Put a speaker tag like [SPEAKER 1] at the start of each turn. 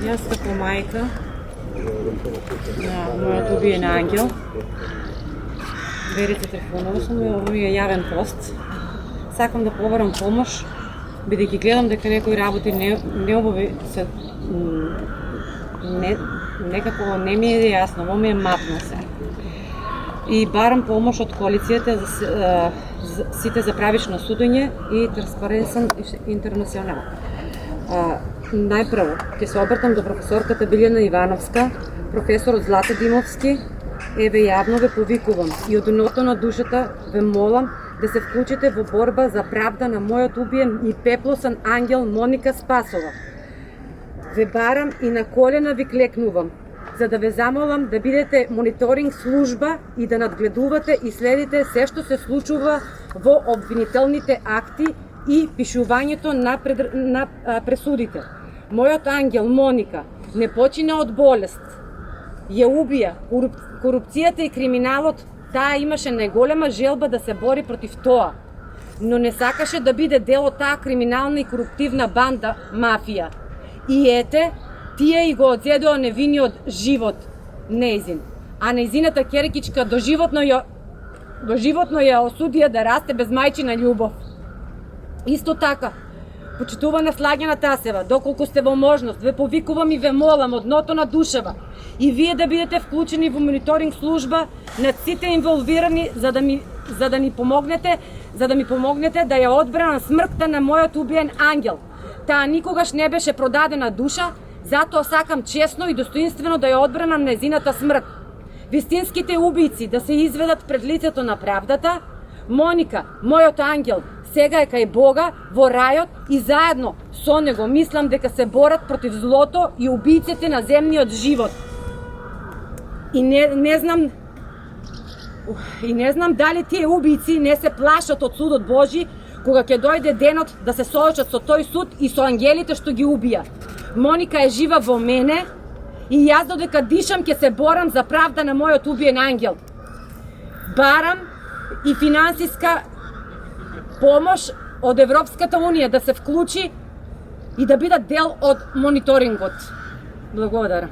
[SPEAKER 1] Јас како мајка на мојот убиен ангел, верите телефонова сум и ово е јавен пост. Сакам да побарам помош, бидејќи гледам дека некои работи некако не ми е јасно, во ми е матно се. И барам помош од коалицијата за сите за правично судење и Транспаренсен Интернационал. Најпрво, ќе се обратам до професорката Билјана Ивановска, професорот Злата Димовски, еве јавно ве повикувам и од дното на душата ве молам да се вклучите во борба за правда на мојот убиен и пеплосан ангел Моника Спасова. Ве барам и на колена ви клекнувам, за да ве замолам да бидете мониторинг служба и да надгледувате и следите се што се случува во обвинителните акти и пишувањето на пресудите. Мојот ангел Моника не почина од болест, ја убија. Корупцијата и криминалот, таа имаше најголема желба да се бори против тоа, но не сакаше да биде дел од таа криминална и коруптивна банда мафија. И ете, тие и го одзедоа невиниот живот нејзин, а нејзината ќеркичка доживотно ја осудија да расте без мајчина љубов. Исто така, почитувана Слагјана Тасева, доколку сте во можност, ве повикувам и ве молам од дното на душава и вие да бидете вклучени во мониторинг служба над сите инволвирани за да ми помогнете да ја одбранам смртта на мојот убиен ангел. Таа никогаш не беше продадена душа, затоа сакам честно и достоинствено да ја одбранам нејзината смрт. Вистинските убици да се изведат пред лицето на правдата. Моника, мојот ангел, сега е кај Бога во рајот и заедно со него мислам дека се борат против злото и убиците на земниот живот. И не знам дали тие убици не се плашат од судот Божи, кога ќе дојде денот да се соочат со тој суд и со ангелите што ги убија. Моника е жива во мене и јас додека дишам ќе се борам за правда на мојот убиен ангел. Барам и финансиска помош од Европската Унија да се вклучи и да бидат дел од мониторингот. Благодарам.